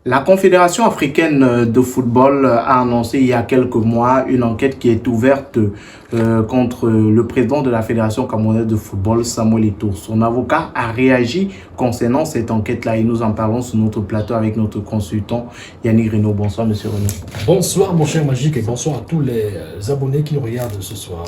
La Confédération africaine de football a annoncé il y a quelques mois une enquête qui est ouverte contre le président de la Fédération camerounaise de football, Samuel Eto'o. Son avocat a réagi concernant cette enquête-là et nous en parlons sur notre plateau avec notre consultant Yannick Renaud. Bonsoir, monsieur Renaud. Bonsoir, mon cher Magique, et bonsoir à tous les abonnés qui nous regardent ce soir.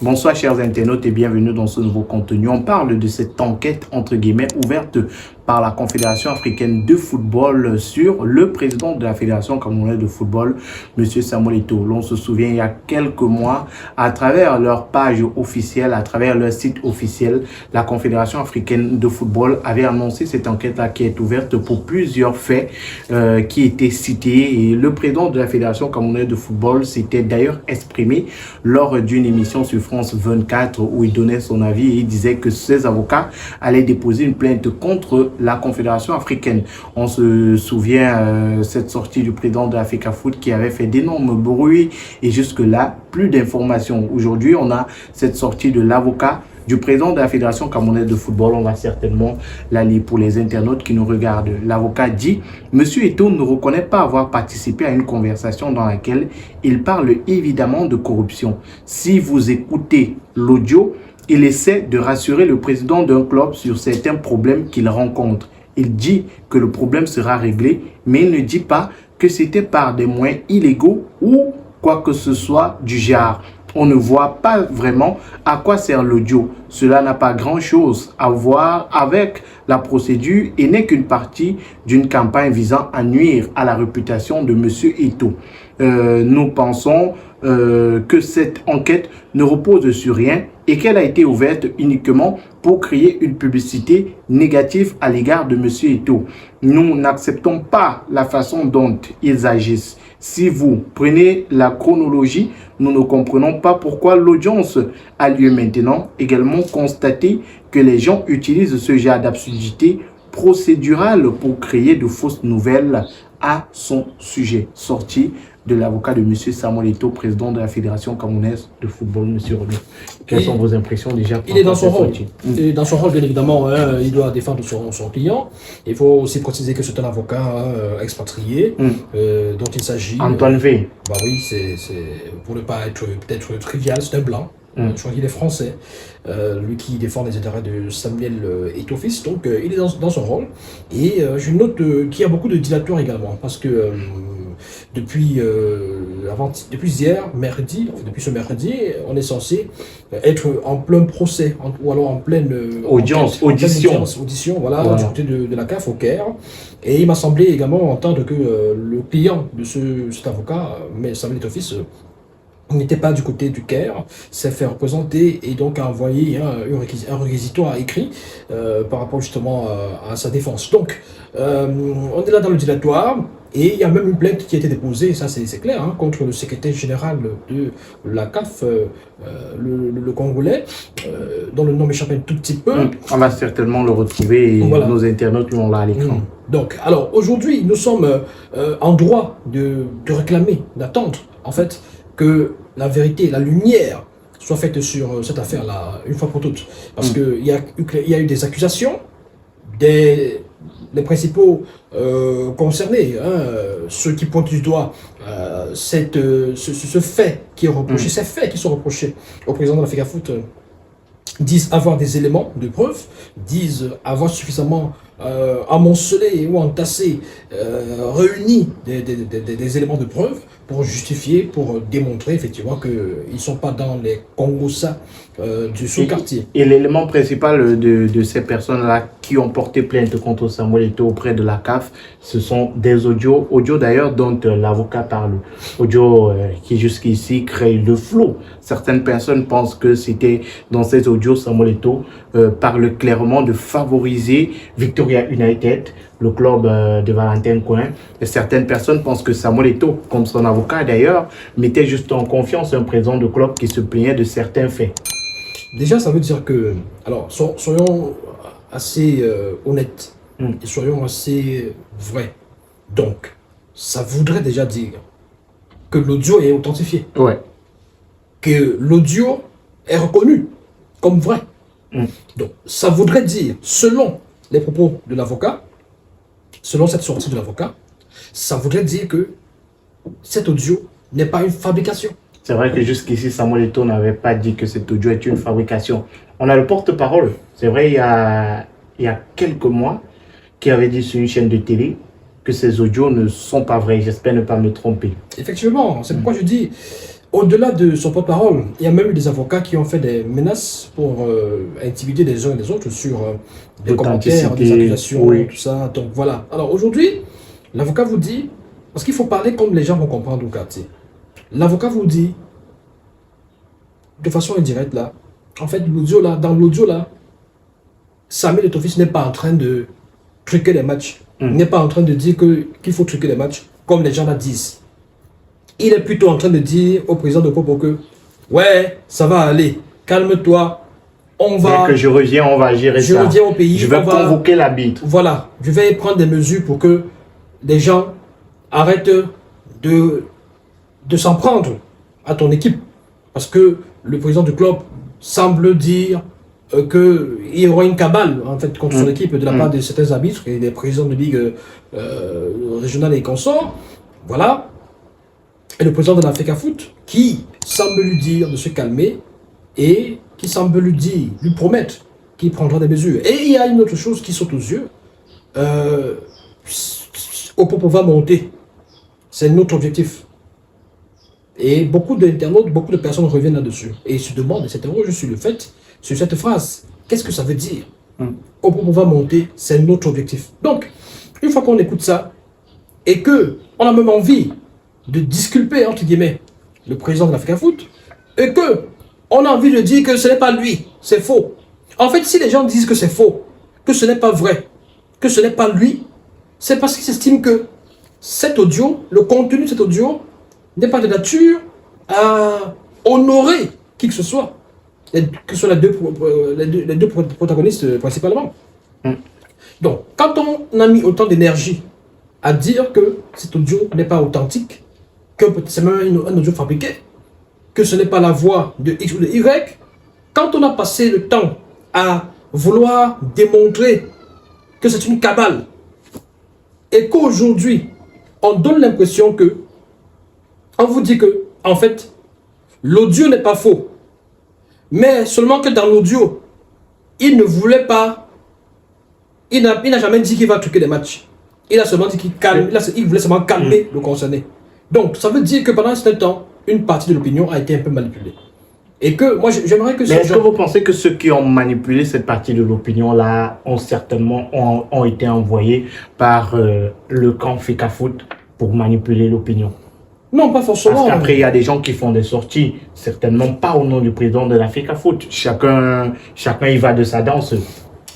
Bonsoir chers internautes et bienvenue dans ce nouveau contenu. On parle de cette enquête entre guillemets ouverte par la Confédération africaine de football sur le président de la Fédération camerounaise de football, M. Samuel Eto'o. L'on se souvient il y a quelques mois, à travers leur page officielle, à travers leur site officiel, la Confédération africaine de football avait annoncé cette enquête-là qui est ouverte pour plusieurs faits qui étaient cités. Et le président de la Fédération camerounaise de football s'était d'ailleurs exprimé lors d'une émission sur France 24 où il donnait son avis et il disait que ses avocats allaient déposer une plainte contre la Confédération africaine. On se souvient cette sortie du président de l'Africa Foot qui avait fait d'énormes bruits et jusque-là, plus d'informations. Aujourd'hui, on a cette sortie de l'avocat du président de la Fédération camerounaise de football. On va certainement la lire pour les internautes qui nous regardent. L'avocat dit « Monsieur Eto'o ne reconnaît pas avoir participé à une conversation dans laquelle il parle évidemment de corruption. Si vous écoutez l'audio, il essaie de rassurer le président d'un club sur certains problèmes qu'il rencontre. Il dit que le problème sera réglé, mais il ne dit pas que c'était par des moyens illégaux ou quoi que ce soit du genre. On ne voit pas vraiment à quoi sert l'audio. Cela n'a pas grand-chose à voir avec la procédure et n'est qu'une partie d'une campagne visant à nuire à la réputation de M. Eto'o. Nous pensons que cette enquête ne repose sur rien et qu'elle a été ouverte uniquement pour créer une publicité négative à l'égard de M. Eto'o. Nous n'acceptons pas la façon dont ils agissent. Si vous prenez la chronologie, nous ne comprenons pas pourquoi l'audience a lieu maintenant. Également, constater que les gens utilisent ce genre d'absurdité procédurale pour créer de fausses nouvelles à son sujet. Sortie de l'avocat de M. Samuel Eto'o, président de la Fédération camerounaise de football, M. Renaud. Quelles sont vos impressions déjà? Il est dans son rôle. Dans son rôle, bien évidemment, il doit défendre son client. Il faut aussi préciser que c'est un avocat expatrié dont il s'agit. Antoine V. Bah oui, c'est pour ne pas être peut-être trivial, c'est un blanc. Je crois qu'il est français, lui qui défend les intérêts de Samuel Eto'o fils, donc il est dans son rôle. Et je note qu'il y a beaucoup de dilatoire également, parce que depuis hier, mardi, depuis ce mercredi, on est censé être en plein procès, ou alors en pleine audition, voilà. Du côté de la CAF au Caire. Et il m'a semblé également entendre que le client de cet avocat, mais Samuel Eto'o fils, n'était pas du côté du Caire, s'est fait représenter et donc a envoyé un réquisitoire écrit par rapport justement à sa défense. Donc, on est là dans le dilatoire et il y a même une plainte qui a été déposée, ça c'est clair, contre le secrétaire général de la CAF, le Congolais, dont le nom m'échappe un tout petit peu. On va certainement le retrouver et voilà. Nos internautes l'ont là à l'écran. Donc, alors aujourd'hui, nous sommes en droit de réclamer, d'attendre en fait, que la vérité, la lumière soit faite sur cette affaire-là, une fois pour toutes. Parce qu'il y a eu des accusations, les principaux concernés, ceux qui pointent du doigt ce fait qui est reproché, ces faits qui sont reprochés au président de l'Africa Foot, disent avoir des éléments de preuve, disent avoir suffisamment amoncelé ou entassé, réuni des éléments de preuve pour justifier, pour démontrer effectivement qu'ils ne sont pas dans les Congossas du sous-quartier. Et l'élément principal de ces personnes-là qui ont porté plainte contre Samuel Eto'o auprès de la CAF, ce sont des audios d'ailleurs dont l'avocat parle, audios qui jusqu'ici créent le flou. Certaines personnes pensent que c'était dans ces audios, Samuel Eto'o parle clairement de favoriser Victoria United, le club de Valentin Coin. Et certaines personnes pensent que Samuel Eto'o, comme son avocat d'ailleurs, mettait juste en confiance un président de club qui se plaignait de certains faits. Déjà, ça veut dire que, alors, soyons assez honnêtes et soyons assez vrais. Donc, ça voudrait déjà dire que l'audio est authentifié. Ouais. Que l'audio est reconnu comme vrai. Donc, ça voudrait dire, selon les propos de l'avocat, selon cette sortie de l'avocat, ça voudrait dire que cet audio n'est pas une fabrication. C'est vrai que jusqu'ici, Samuel Eto'o n'avait pas dit que cet audio est une fabrication. On a le porte-parole, c'est vrai, il y a quelques mois, qui avait dit sur une chaîne de télé que ces audios ne sont pas vrais. J'espère ne pas me tromper. Effectivement, c'est pourquoi je dis, au-delà de son porte-parole, il y a même eu des avocats qui ont fait des menaces pour intimider les uns et les autres sur des commentaires, des accusations, oui. tout ça. Donc voilà. Alors aujourd'hui, l'avocat vous dit, parce qu'il faut parler comme les gens vont comprendre au quartier. L'avocat vous dit, de façon indirecte là, en fait, dans l'audio là, Samuel Eto'o n'est pas en train de truquer les matchs. Il n'est pas en train de dire qu'il faut truquer les matchs, comme les gens la disent. Il est plutôt en train de dire au président de Popo que ouais, ça va aller, calme-toi, on va... Dès que je reviens, on va gérer ça. Je reviens au pays. Je vais convoquer l'arbitre. Voilà, je vais prendre des mesures pour que les gens arrêtent de s'en prendre à ton équipe. Parce que le président du club semble dire qu'il y aura une cabale en fait, contre son équipe de la part de certains arbitres et des présidents de ligue régionale et consorts. Voilà. Et le président de l'Africa Foot qui semble lui dire de se calmer et qui semble lui promettre qu'il prendra des mesures. Et il y a une autre chose qui saute aux yeux. Opopo va monter. C'est notre objectif. Et beaucoup d'internautes, beaucoup de personnes reviennent là-dessus. Et se demandent et s'interrogent sur le fait, sur cette phrase. Qu'est-ce que ça veut dire? Opopo va monter, c'est notre objectif. Donc, une fois qu'on écoute ça, et que on a même envie de disculper, entre guillemets, le président de l'Africa Foot, et que on a envie de dire que ce n'est pas lui, c'est faux. En fait, si les gens disent que c'est faux, que ce n'est pas vrai, que ce n'est pas lui, c'est parce qu'ils estiment que cet audio, le contenu de cet audio, n'est pas de nature à honorer qui que ce soit, que ce soit les deux protagonistes principalement. Donc, quand on a mis autant d'énergie à dire que cet audio n'est pas authentique, que c'est même un audio fabriqué, que ce n'est pas la voix de X ou de Y, quand on a passé le temps à vouloir démontrer que c'est une cabale, et qu'aujourd'hui, on donne l'impression que, on vous dit que, en fait, l'audio n'est pas faux, mais seulement que dans l'audio, il ne voulait pas, il n'a jamais dit qu'il va truquer les matchs. Il a seulement dit qu'il voulait seulement calmer le concerné. Donc, ça veut dire que pendant un certain temps, une partie de l'opinion a été un peu manipulée. Et que moi, j'aimerais que... Mais est-ce que vous pensez que ceux qui ont manipulé cette partie de l'opinion-là ont été envoyés par le camp Africa Foot pour manipuler l'opinion? Non, pas forcément. Parce qu'après, il y a des gens qui font des sorties, certainement pas au nom du président de l'Africa Foot. Chacun y va de sa danse.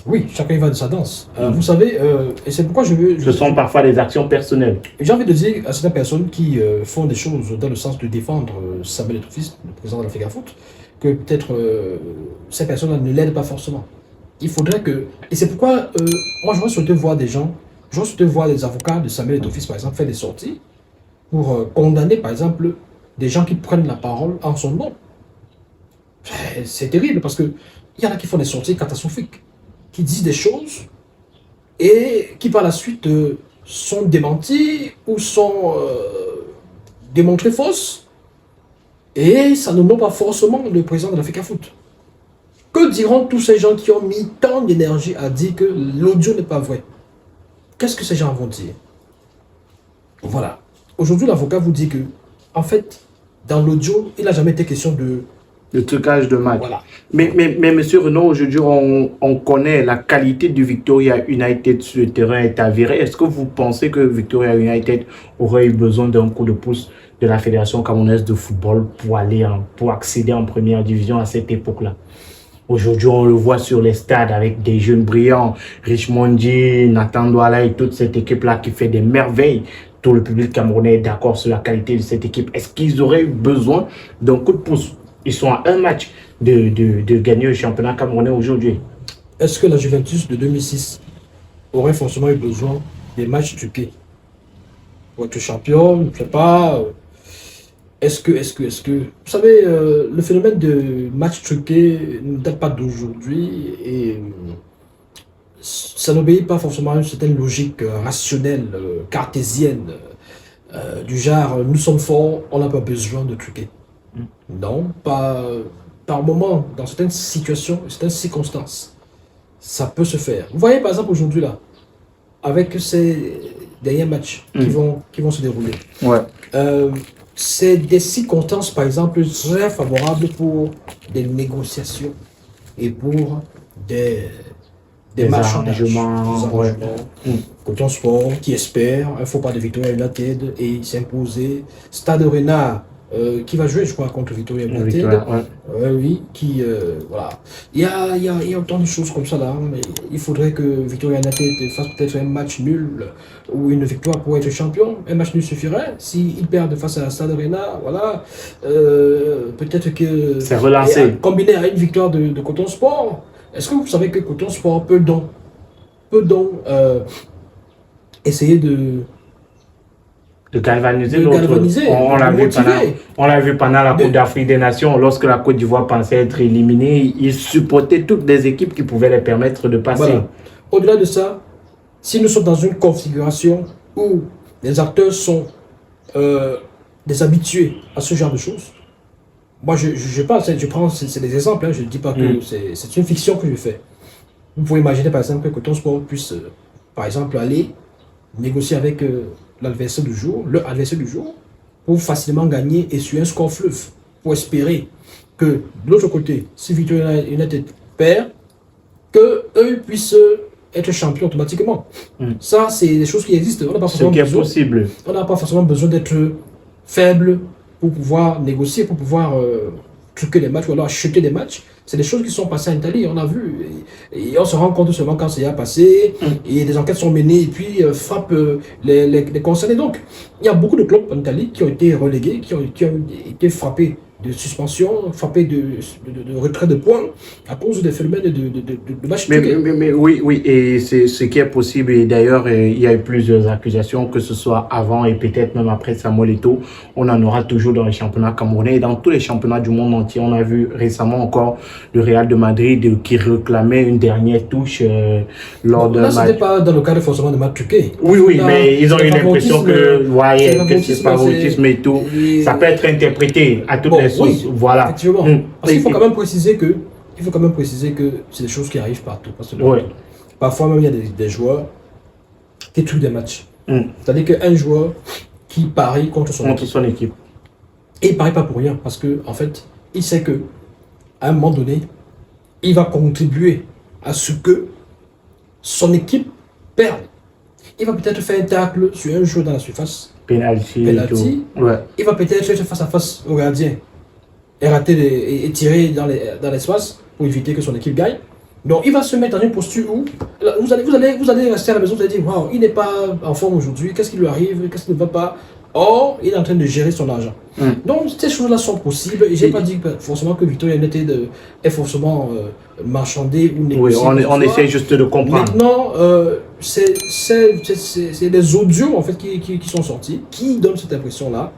Oui, chacun y va de sa danse. Vous savez, et c'est pourquoi Ce sont parfois des actions personnelles. J'ai envie de dire à certaines personnes qui font des choses dans le sens de défendre Samuel Eto'o, le président de l'Africa Foot, que peut-être ces personnes ne l'aident pas forcément. Il faudrait que... Et c'est pourquoi moi j'aurais souhaité voir des gens, j'aurais souhaité voir des avocats de Samuel Eto'o par exemple faire des sorties pour condamner par exemple des gens qui prennent la parole en son nom. C'est terrible parce qu'il y en a qui font des sorties catastrophiques, qui disent des choses et qui par la suite sont démenties ou sont démontrées fausses. Et ça ne nomme pas forcément le président de l'Africa Foot. Que diront tous ces gens qui ont mis tant d'énergie à dire que l'audio n'est pas vrai? Qu'est-ce que ces gens vont dire? Voilà. Aujourd'hui, l'avocat vous dit que, en fait, dans l'audio, il n'a jamais été question de... Le trucage de match. Voilà. Mais monsieur Renaud, aujourd'hui, on connaît la qualité du Victoria United sur le terrain est avérée. Est-ce que vous pensez que Victoria United aurait eu besoin d'un coup de pouce de la Fédération camerounaise de football pour accéder en première division à cette époque-là? Aujourd'hui, on le voit sur les stades avec des jeunes brillants, Richmondi, Nathan Douala et toute cette équipe-là qui fait des merveilles. Tout le public camerounais est d'accord sur la qualité de cette équipe. Est-ce qu'ils auraient eu besoin d'un coup de pouce? Ils sont à un match de gagner le championnat camerounais aujourd'hui. Est-ce que la Juventus de 2006 aurait forcément eu besoin des matchs truqués pour être champion? Je ne sais pas. Est-ce que... Vous savez, le phénomène de match truqué ne date pas d'aujourd'hui et ça n'obéit pas forcément à une certaine logique rationnelle, cartésienne. du genre, nous sommes forts, on n'a pas besoin de truquer. Non, pas par moment, dans certaines situations, certaines circonstances, ça peut se faire. Vous voyez par exemple aujourd'hui là, avec ces derniers matchs qui vont se dérouler. Ouais. C'est des circonstances, par exemple, très favorables pour des négociations et pour des marchandages. Ouais. Coton Sport qui espère un faux pas de Victoria United et s'imposer. Stade Renard qui va jouer, je crois, contre Victoria United. Oui, qui voilà. Il y a autant de choses comme ça là, mais il faudrait que Victoria United fasse peut-être un match nul ou une victoire pour être champion. Un match nul suffirait. S'ils perdent face à la Stade Renard, voilà, peut-être que c'est relancé. Combiné à une victoire de Coton Sport. Est-ce que vous savez que Coton Sport peut donc essayer de galvaniser l'autre. On l'a vu pendant la Coupe d'Afrique des Nations, lorsque la Côte d'Ivoire pensait être éliminée, ils supportaient toutes les équipes qui pouvaient les permettre de passer. Voilà. Au-delà de ça, si nous sommes dans une configuration où les acteurs sont des habitués à ce genre de choses, moi je parle, je prends, c'est des exemples, hein, je ne dis pas que c'est une fiction que je fais. Vous pouvez imaginer par exemple que Coton Sport puisse, par exemple, aller négocier avec l'adversaire du jour, pour facilement gagner et sur un score fleuve, pour espérer que de l'autre côté, si Victoria United perd, qu'eux puissent être champions automatiquement. Ça, c'est des choses qui existent. On n'a pas forcément possible. On n'a pas forcément besoin d'être faible pour pouvoir négocier, pour pouvoir truquer les matchs ou alors acheter des matchs. C'est des choses qui sont passées en Italie, on a vu. Et on se rend compte seulement quand c'est passé, et des enquêtes sont menées, et puis frappent les concernés. Donc, il y a beaucoup de clubs en Italie qui ont été relégués, qui ont été frappés de suspension, frappés de retrait de points à cause des phénomènes de matchs truqués. Mais oui, et c'est ce qui est possible. Et d'ailleurs, il y a eu plusieurs accusations, que ce soit avant et peut-être même après Samuel Eto'o. On en aura toujours dans les championnats camerounais et dans tous les championnats du monde entier. On a vu récemment encore le Real de Madrid qui réclamait une dernière touche lors de match. Là, ce n'était pas dans le cadre forcément de match truqué. Oui, mais ils ont eu l'impression que c'est favoritisme et tout. Ça peut être interprété à toutes les sauces. Oui, voilà. Effectivement. Parce qu'il faut quand même préciser que c'est des choses qui arrivent partout. Parce que parfois même il y a des joueurs qui truquent des matchs. C'est-à-dire qu'un joueur qui parie contre son équipe. Et il ne parie pas pour rien, parce que en fait, il sait que à un moment donné, il va contribuer à ce que son perde. Il va peut-être faire un tacle sur un joueur dans la surface. Penalty. Il va peut-être être face à face au gardien et tirer dans l'espace pour éviter que son équipe gagne. Donc il va se mettre dans une posture où vous allez rester à la maison, vous allez dire waouh, il n'est pas en forme aujourd'hui, qu'est-ce qui lui arrive, qu'est-ce qui ne va pas. Or, il est en train de gérer son argent. Donc, ces choses-là sont possibles. Et je n'ai pas dit forcément que Victoria United est forcément marchandée ou négociée. Oui, on essaie juste de comprendre. Maintenant, c'est des audios en fait, qui sont sortis, qui donnent cette impression-là.